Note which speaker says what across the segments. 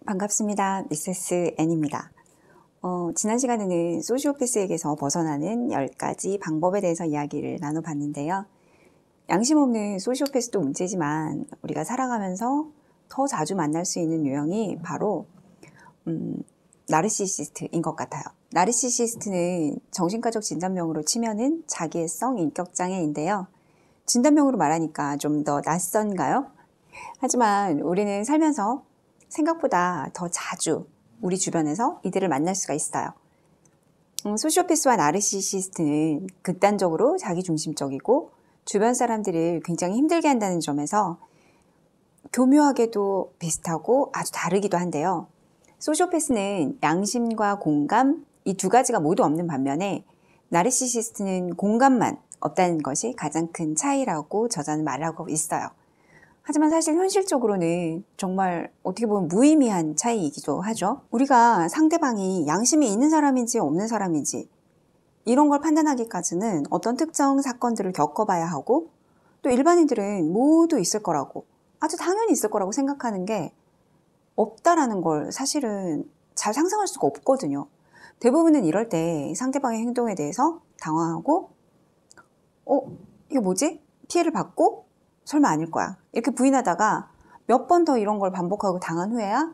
Speaker 1: 반갑습니다. 미세스 N입니다. 지난 시간에는 소시오패스에게서 벗어나는 10가지 방법에 대해서 이야기를 나눠봤는데요. 양심 없는 소시오패스도 문제지만 우리가 살아가면서 더 자주 만날 수 있는 유형이 바로 나르시시스트인 것 같아요. 나르시시스트는 정신과적 진단명으로 치면은 자기애성 인격장애인데요. 진단명으로 말하니까 좀 더 낯선가요? 하지만 우리는 살면서 생각보다 더 자주 우리 주변에서 이들을 만날 수가 있어요. 소시오패스와 나르시시스트는 극단적으로 자기중심적이고 주변 사람들을 굉장히 힘들게 한다는 점에서 교묘하게도 비슷하고 아주 다르기도 한데요. 소시오패스는 양심과 공감 이 두 가지가 모두 없는 반면에 나르시시스트는 공감만 없다는 것이 가장 큰 차이라고 저자는 말하고 있어요. 하지만 사실 현실적으로는 정말 어떻게 보면 무의미한 차이이기도 하죠. 우리가 상대방이 양심이 있는 사람인지 없는 사람인지 이런 걸 판단하기까지는 어떤 특정 사건들을 겪어봐야 하고 또 일반인들은 모두 있을 거라고 아주 당연히 있을 거라고 생각하는 게 없다라는 걸 사실은 잘 상상할 수가 없거든요. 대부분은 이럴 때 상대방의 행동에 대해서 당황하고 이거 뭐지? 피해를 받고 설마 아닐 거야. 이렇게 부인하다가 몇 번 더 이런 걸 반복하고 당한 후에야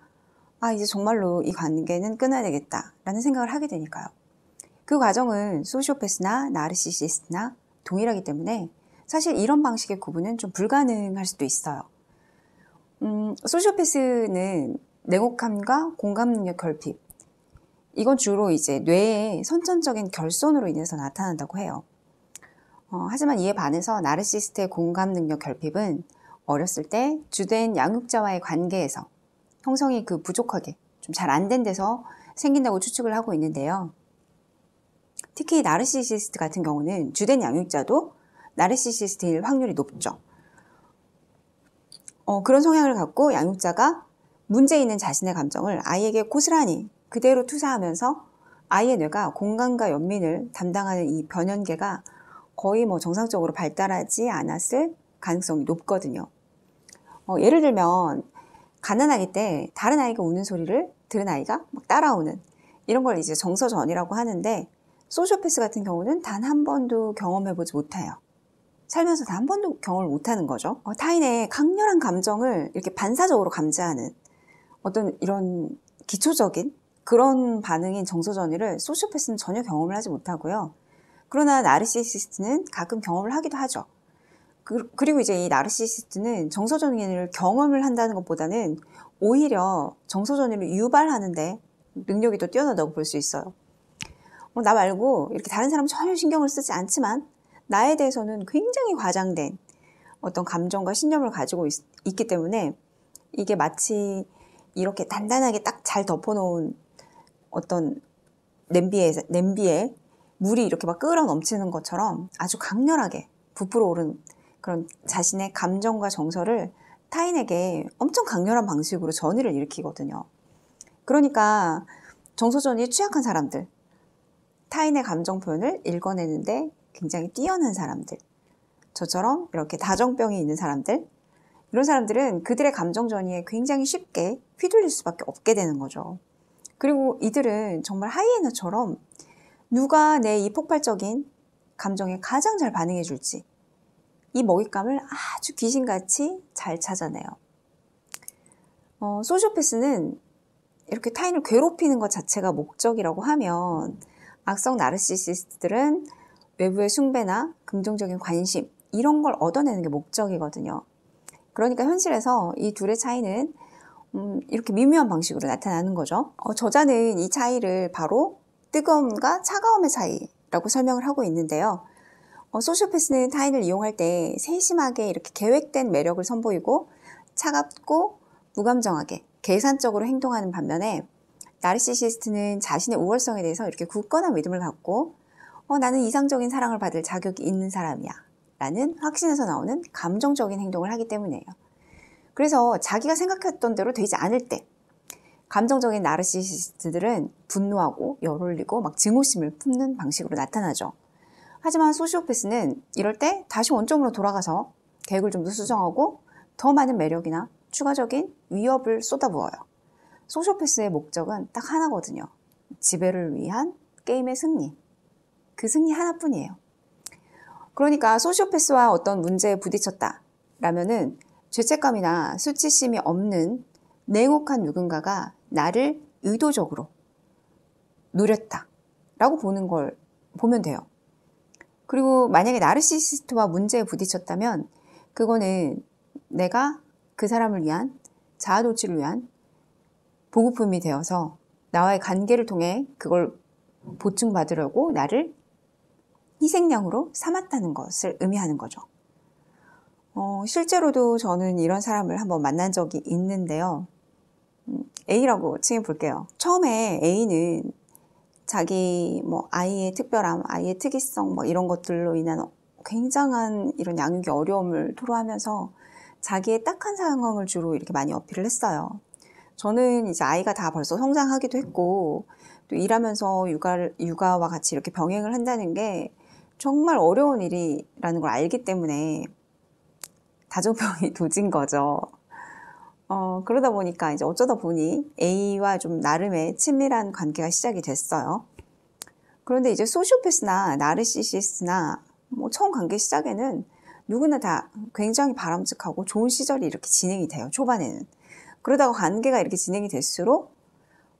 Speaker 1: 이제 정말로 이 관계는 끊어야 되겠다 라는 생각을 하게 되니까요. 그 과정은 소시오패스나 나르시시스트나 동일하기 때문에 사실 이런 방식의 구분은 좀 불가능할 수도 있어요. 소시오패스는 냉혹함과 공감 능력 결핍 이건 주로 이제 뇌의 선천적인 결손으로 인해서 나타난다고 해요. 하지만 이에 반해서 나르시시스트의 공감 능력 결핍은 어렸을 때 주된 양육자와의 관계에서 형성이 부족하게 좀 잘 안 된 데서 생긴다고 추측을 하고 있는데요. 특히 나르시시스트 같은 경우는 주된 양육자도 나르시시스트일 확률이 높죠. 그런 성향을 갖고 양육자가 문제 있는 자신의 감정을 아이에게 고스란히 그대로 투사하면서 아이의 뇌가 공감과 연민을 담당하는 이 변연계가 거의 정상적으로 발달하지 않았을 가능성이 높거든요. 예를 들면 가난아기 때 다른 아이가 우는 소리를 들은 아이가 막 따라오는 이런 걸 이제 정서전이라고 하는데 소시오패스 같은 경우는 단 한 번도 경험해보지 못해요. 살면서 단 한 번도 경험을 못하는 거죠. 타인의 강렬한 감정을 이렇게 반사적으로 감지하는 어떤 이런 기초적인 그런 반응인 정서전이를 소시오패스는 전혀 경험을 하지 못하고요. 그러나 나르시시스트는 가끔 경험을 하기도 하죠. 그리고 이제 이 나르시시스트는 정서전이를 경험을 한다는 것보다는 오히려 정서전이를 유발하는데 능력이 더 뛰어나다고 볼 수 있어요. 나 말고 이렇게 다른 사람 전혀 신경을 쓰지 않지만 나에 대해서는 굉장히 과장된 어떤 감정과 신념을 가지고 있기 때문에 이게 마치 이렇게 단단하게 딱 잘 덮어놓은 어떤 냄비에 물이 이렇게 막 끓어 넘치는 것처럼 아주 강렬하게 부풀어 오른 그런 자신의 감정과 정서를 타인에게 엄청 강렬한 방식으로 전이를 일으키거든요. 그러니까 정서전이 취약한 사람들, 타인의 감정 표현을 읽어내는데 굉장히 뛰어난 사람들, 저처럼 이렇게 다정병이 있는 사람들, 이런 사람들은 그들의 감정 전이에 굉장히 쉽게 휘둘릴 수밖에 없게 되는 거죠. 그리고 이들은 정말 하이에나처럼 누가 내 이 폭발적인 감정에 가장 잘 반응해 줄지 이 먹잇감을 아주 귀신같이 잘 찾아내요. 소시오패스는 이렇게 타인을 괴롭히는 것 자체가 목적이라고 하면 악성 나르시시스트들은 외부의 숭배나 긍정적인 관심 이런 걸 얻어내는 게 목적이거든요. 그러니까 현실에서 이 둘의 차이는 이렇게 미묘한 방식으로 나타나는 거죠. 저자는 이 차이를 바로 뜨거움과 차가움의 차이라고 설명을 하고 있는데요. 소시오패스는 타인을 이용할 때 세심하게 이렇게 계획된 매력을 선보이고 차갑고 무감정하게 계산적으로 행동하는 반면에 나르시시스트는 자신의 우월성에 대해서 이렇게 굳건한 믿음을 갖고 나는 이상적인 사랑을 받을 자격이 있는 사람이야 라는 확신에서 나오는 감정적인 행동을 하기 때문이에요. 그래서 자기가 생각했던 대로 되지 않을 때 감정적인 나르시시스트들은 분노하고 열올리고 막 증오심을 품는 방식으로 나타나죠. 하지만 소시오패스는 이럴 때 다시 원점으로 돌아가서 계획을 좀 더 수정하고 더 많은 매력이나 추가적인 위협을 쏟아부어요. 소시오패스의 목적은 딱 하나거든요. 지배를 위한 게임의 승리. 그 승리 하나뿐이에요. 그러니까 소시오패스와 어떤 문제에 부딪혔다 라면은 죄책감이나 수치심이 없는 냉혹한 누군가가 나를 의도적으로 노렸다 라고 보면 돼요. 그리고 만약에 나르시시스트와 문제에 부딪혔다면 그거는 내가 그 사람을 위한 자아 도취를 위한 보급품이 되어서 나와의 관계를 통해 그걸 보충받으려고 나를 희생양으로 삼았다는 것을 의미하는 거죠. 실제로도 저는 이런 사람을 한번 만난 적이 있는데요. A라고 칭해 볼게요. 처음에 A는 자기 아이의 특별함, 아이의 특이성 이런 것들로 인한 굉장한 이런 양육의 어려움을 토로하면서 자기의 딱한 상황을 주로 이렇게 많이 어필을 했어요. 저는 이제 아이가 다 벌써 성장하기도 했고 또 일하면서 육아와 같이 이렇게 병행을 한다는 게 정말 어려운 일이라는 걸 알기 때문에 다정병이 도진 거죠. 그러다 보니까 이제 어쩌다 보니 A와 좀 나름의 친밀한 관계가 시작이 됐어요. 그런데 이제 소시오패스나 나르시시스트나 처음 관계 시작에는 누구나 다 굉장히 바람직하고 좋은 시절이 이렇게 진행이 돼요. 초반에는. 그러다가 관계가 이렇게 진행이 될수록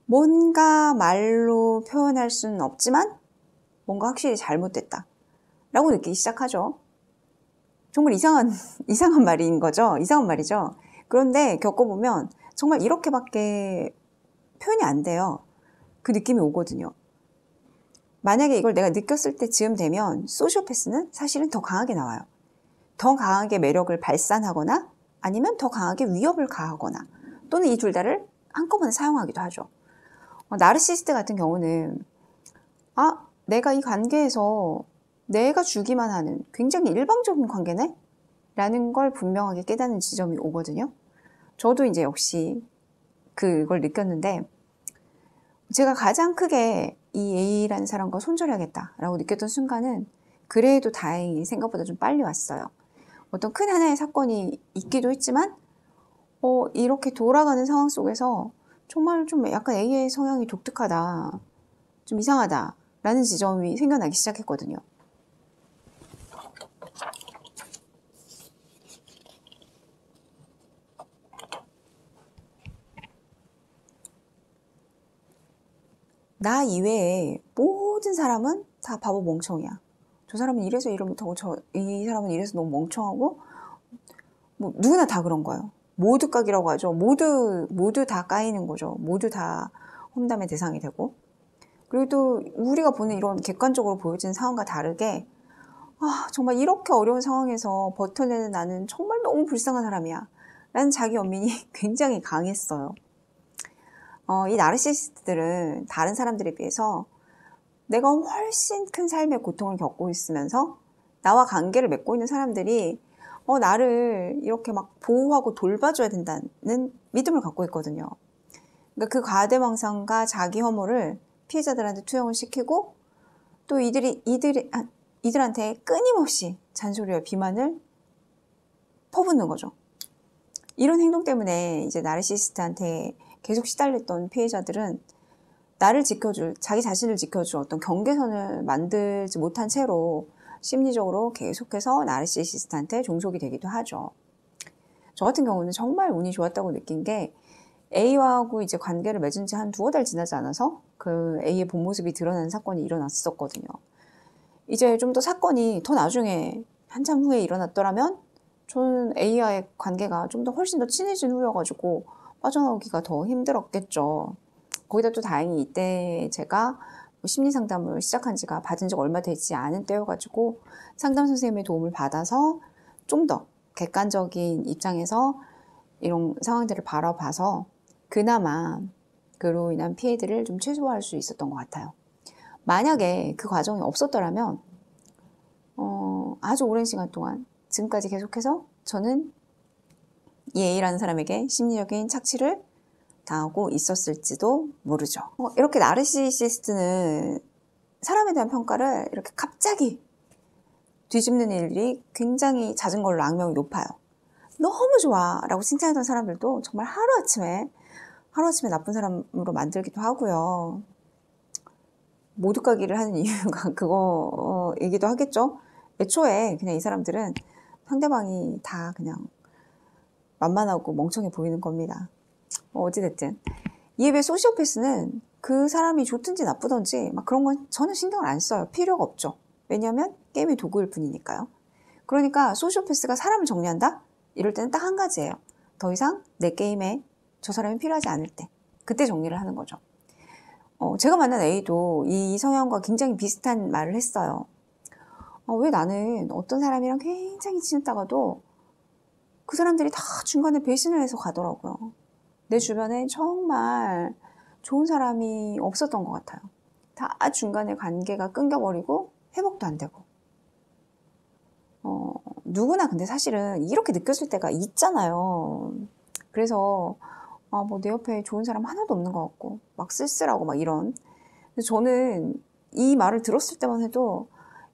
Speaker 1: 뭔가 말로 표현할 수는 없지만 뭔가 확실히 잘못됐다 라고 느끼기 시작하죠. 정말 이상한 말인 거죠. 이상한 말이죠. 그런데 겪어보면 정말 이렇게밖에 표현이 안 돼요. 그 느낌이 오거든요. 만약에 이걸 내가 느꼈을 때 즈음 되면 소시오패스는 사실은 더 강하게 나와요. 더 강하게 매력을 발산하거나 아니면 더 강하게 위협을 가하거나 또는 이 둘 다를 한꺼번에 사용하기도 하죠. 나르시시스트 같은 경우는 내가 이 관계에서 내가 주기만 하는 굉장히 일방적인 관계네? 라는 걸 분명하게 깨닫는 지점이 오거든요. 저도 이제 역시 그걸 느꼈는데 제가 가장 크게 이 A라는 사람과 손절해야겠다 라고 느꼈던 순간은 그래도 다행히 생각보다 좀 빨리 왔어요. 어떤 큰 하나의 사건이 있기도 했지만 이렇게 돌아가는 상황 속에서 정말 좀 약간 A의 성향이 독특하다, 좀 이상하다 라는 지점이 생겨나기 시작했거든요. 나 이외에 모든 사람은 다 바보 멍청이야. 저 사람은 이래서 일 못하고 이 사람은 이래서 너무 멍청하고 누구나 다 그런 거예요. 모두 깍이라고 하죠. 모두 다 까이는 거죠. 모두 다 험담의 대상이 되고 그리고 또 우리가 보는 이런 객관적으로 보여지는 상황과 다르게 정말 이렇게 어려운 상황에서 버텨내는 나는 정말 너무 불쌍한 사람이야 라는 자기 연민이 굉장히 강했어요. 이 나르시시스트들은 다른 사람들에 비해서 내가 훨씬 큰 삶의 고통을 겪고 있으면서 나와 관계를 맺고 있는 사람들이 나를 이렇게 막 보호하고 돌봐줘야 된다는 믿음을 갖고 있거든요. 그러니까 그 과대망상과 자기 혐오를 피해자들한테 투영을 시키고 또 이들한테 끊임없이 잔소리와 비만을 퍼붓는 거죠. 이런 행동 때문에 이제 나르시시스트한테 계속 시달렸던 피해자들은 자기 자신을 지켜줄 어떤 경계선을 만들지 못한 채로 심리적으로 계속해서 나르시시스트한테 종속이 되기도 하죠. 저 같은 경우는 정말 운이 좋았다고 느낀 게 A와하고 이제 관계를 맺은 지 한 2-5달 지나지 않아서 그 A의 본 모습이 드러나는 사건이 일어났었거든요. 이제 좀 더 사건이 더 나중에 한참 후에 일어났더라면 저는 A와의 관계가 좀 더 훨씬 더 친해진 후여가지고 빠져나오기가 더 힘들었겠죠. 거기다 또 다행히 이때 제가 심리 상담을 시작한 지가 받은 지 얼마 되지 않은 때여가지고 상담 선생님의 도움을 받아서 좀 더 객관적인 입장에서 이런 상황들을 바라봐서 그나마 그로 인한 피해들을 좀 최소화할 수 있었던 것 같아요. 만약에 그 과정이 없었더라면 아주 오랜 시간 동안 지금까지 계속해서 저는 이 A라는 사람에게 심리적인 착취를 당하고 있었을지도 모르죠. 이렇게 나르시시스트는 사람에 대한 평가를 이렇게 갑자기 뒤집는 일이 굉장히 잦은 걸로 악명이 높아요. 너무 좋아 라고 칭찬했던 사람들도 정말 하루아침에 나쁜 사람으로 만들기도 하고요. 모두 가기를 하는 이유가 그거이기도 하겠죠. 애초에 그냥 이 사람들은 상대방이 다 그냥 만만하고 멍청해 보이는 겁니다. 어찌됐든 이에 비해 소시오패스는 그 사람이 좋든지 나쁘든지 막 그런 건 전혀 신경을 안 써요. 필요가 없죠. 왜냐하면 게임의 도구일 뿐이니까요. 그러니까 소시오패스가 사람을 정리한다? 이럴 때는 딱 한 가지예요. 더 이상 내 게임에 저 사람이 필요하지 않을 때 그때 정리를 하는 거죠. 제가 만난 A도 이 성향과 굉장히 비슷한 말을 했어요. 왜 나는 어떤 사람이랑 굉장히 친했다가도 그 사람들이 다 중간에 배신을 해서 가더라고요. 내 주변에 정말 좋은 사람이 없었던 것 같아요. 다 중간에 관계가 끊겨버리고 회복도 안 되고. 누구나 근데 사실은 이렇게 느꼈을 때가 있잖아요. 그래서 뭐 내 옆에 좋은 사람 하나도 없는 것 같고 막 쓸쓸하고 막 이런. 근데 저는 이 말을 들었을 때만 해도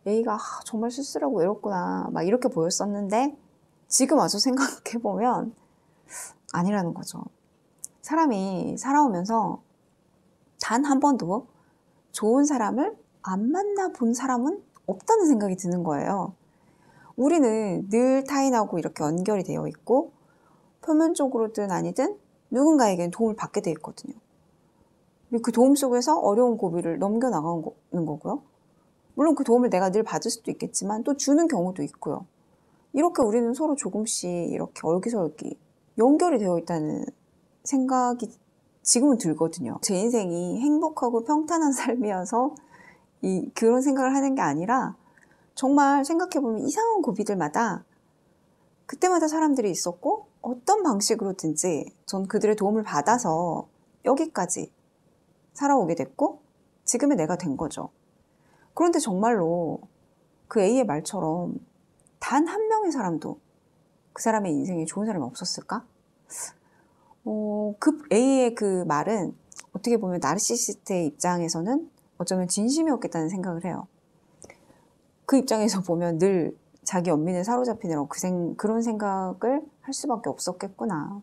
Speaker 1: A가 정말 쓸쓸하고 외롭구나 막 이렇게 보였었는데 지금 와서 생각해보면 아니라는 거죠. 사람이 살아오면서 단 한 번도 좋은 사람을 안 만나본 사람은 없다는 생각이 드는 거예요. 우리는 늘 타인하고 이렇게 연결이 되어 있고 표면적으로든 아니든 누군가에겐 도움을 받게 되어 있거든요. 그 도움 속에서 어려운 고비를 넘겨나가는 거고요. 물론 그 도움을 내가 늘 받을 수도 있겠지만 또 주는 경우도 있고요. 이렇게 우리는 서로 조금씩 이렇게 얼기설기 연결이 되어 있다는 생각이 지금은 들거든요. 제 인생이 행복하고 평탄한 삶이어서 그런 생각을 하는 게 아니라 정말 생각해보면 이상한 고비들마다 그때마다 사람들이 있었고 어떤 방식으로든지 전 그들의 도움을 받아서 여기까지 살아오게 됐고 지금의 내가 된 거죠. 그런데 정말로 그 A의 말처럼 단 한 명의 사람도 그 사람의 인생에 좋은 사람이 없었을까? 그 A의 그 말은 어떻게 보면 나르시시스트의 입장에서는 어쩌면 진심이었겠다는 생각을 해요. 그 입장에서 보면 늘 자기 연민에 사로잡히느라고 그런 생각을 할 수밖에 없었겠구나.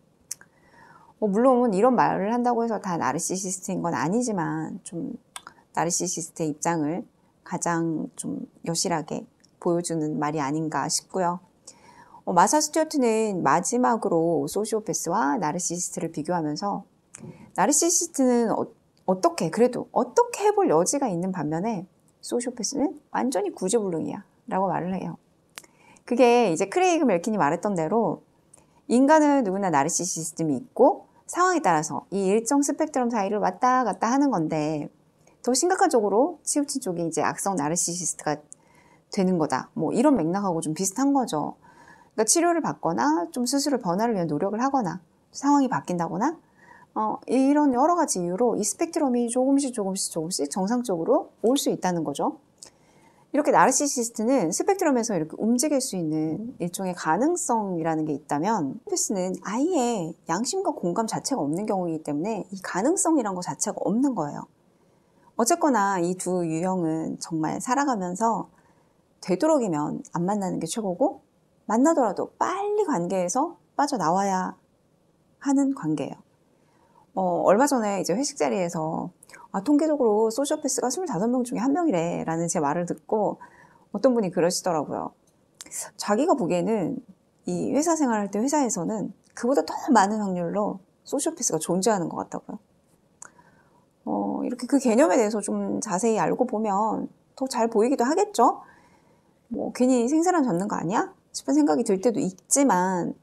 Speaker 1: 물론 이런 말을 한다고 해서 다 나르시시스트인 건 아니지만 좀 나르시시스트의 입장을 가장 좀 여실하게 보여주는 말이 아닌가 싶고요. 마사 스튜어트는 마지막으로 소시오패스와 나르시시스트를 비교하면서 나르시시스트는 그래도 어떻게 해볼 여지가 있는 반면에 소시오패스는 완전히 구제불능이야 라고 말을 해요. 그게 이제 크레이그 멜킨이 말했던 대로 인간은 누구나 나르시시즘이 있고 상황에 따라서 이 일정 스펙트럼 사이를 왔다 갔다 하는 건데 더 심각한 쪽으로 치우친 쪽이 이제 악성 나르시시스트가 되는 거다. 뭐 이런 맥락하고 좀 비슷한 거죠. 그러니까 치료를 받거나 좀 스스로 변화를 위한 노력을 하거나 상황이 바뀐다거나 이런 여러 가지 이유로 이 스펙트럼이 조금씩 정상적으로 올 수 있다는 거죠. 이렇게 나르시시스트는 스펙트럼에서 이렇게 움직일 수 있는 일종의 가능성이라는 게 있다면 소시오패스는 아예 양심과 공감 자체가 없는 경우이기 때문에 이 가능성이란 것 자체가 없는 거예요. 어쨌거나 이 두 유형은 정말 살아가면서 되도록이면 안 만나는 게 최고고 만나더라도 빨리 관계에서 빠져나와야 하는 관계예요. 얼마 전에 이제 회식 자리에서 통계적으로 소시오패스가 25명 중에 1명이래 라는 제 말을 듣고 어떤 분이 그러시더라고요. 자기가 보기에는 이 회사 생활할 때 회사에서는 그보다 더 많은 확률로 소시오패스가 존재하는 것 같다고요. 이렇게 그 개념에 대해서 좀 자세히 알고 보면 더 잘 보이기도 하겠죠? 괜히 생사람 잡는 거 아니야? 싶은 생각이 들 때도 있지만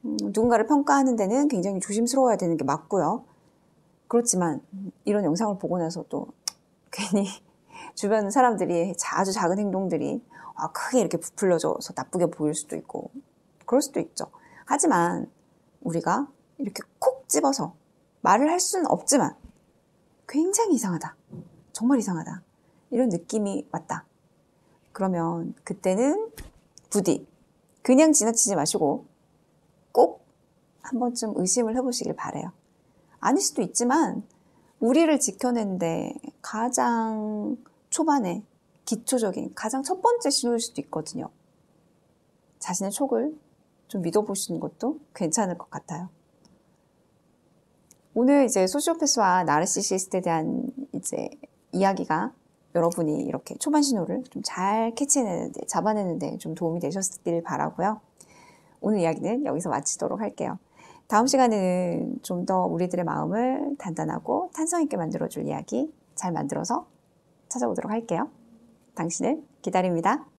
Speaker 1: 누군가를 평가하는 데는 굉장히 조심스러워야 되는 게 맞고요. 그렇지만 이런 영상을 보고 나서 또 괜히 주변 사람들이 아주 작은 행동들이 크게 이렇게 부풀려져서 나쁘게 보일 수도 있고 그럴 수도 있죠. 하지만 우리가 이렇게 콕 집어서 말을 할 수는 없지만 굉장히 이상하다. 정말 이상하다. 이런 느낌이 왔다. 그러면 그때는 부디 그냥 지나치지 마시고 꼭 한 번쯤 의심을 해보시길 바라요. 아닐 수도 있지만 우리를 지켜내는데 가장 초반에 기초적인 가장 첫 번째 신호일 수도 있거든요. 자신의 촉을 좀 믿어보시는 것도 괜찮을 것 같아요. 오늘 이제 소시오패스와 나르시시스트에 대한 이제 이야기가 여러분이 이렇게 초반 신호를 좀 잘 캐치해내는데, 잡아내는데 좀 도움이 되셨길 바라고요. 오늘 이야기는 여기서 마치도록 할게요. 다음 시간에는 좀 더 우리들의 마음을 단단하고 탄성 있게 만들어줄 이야기 잘 만들어서 찾아오도록 할게요. 당신을 기다립니다.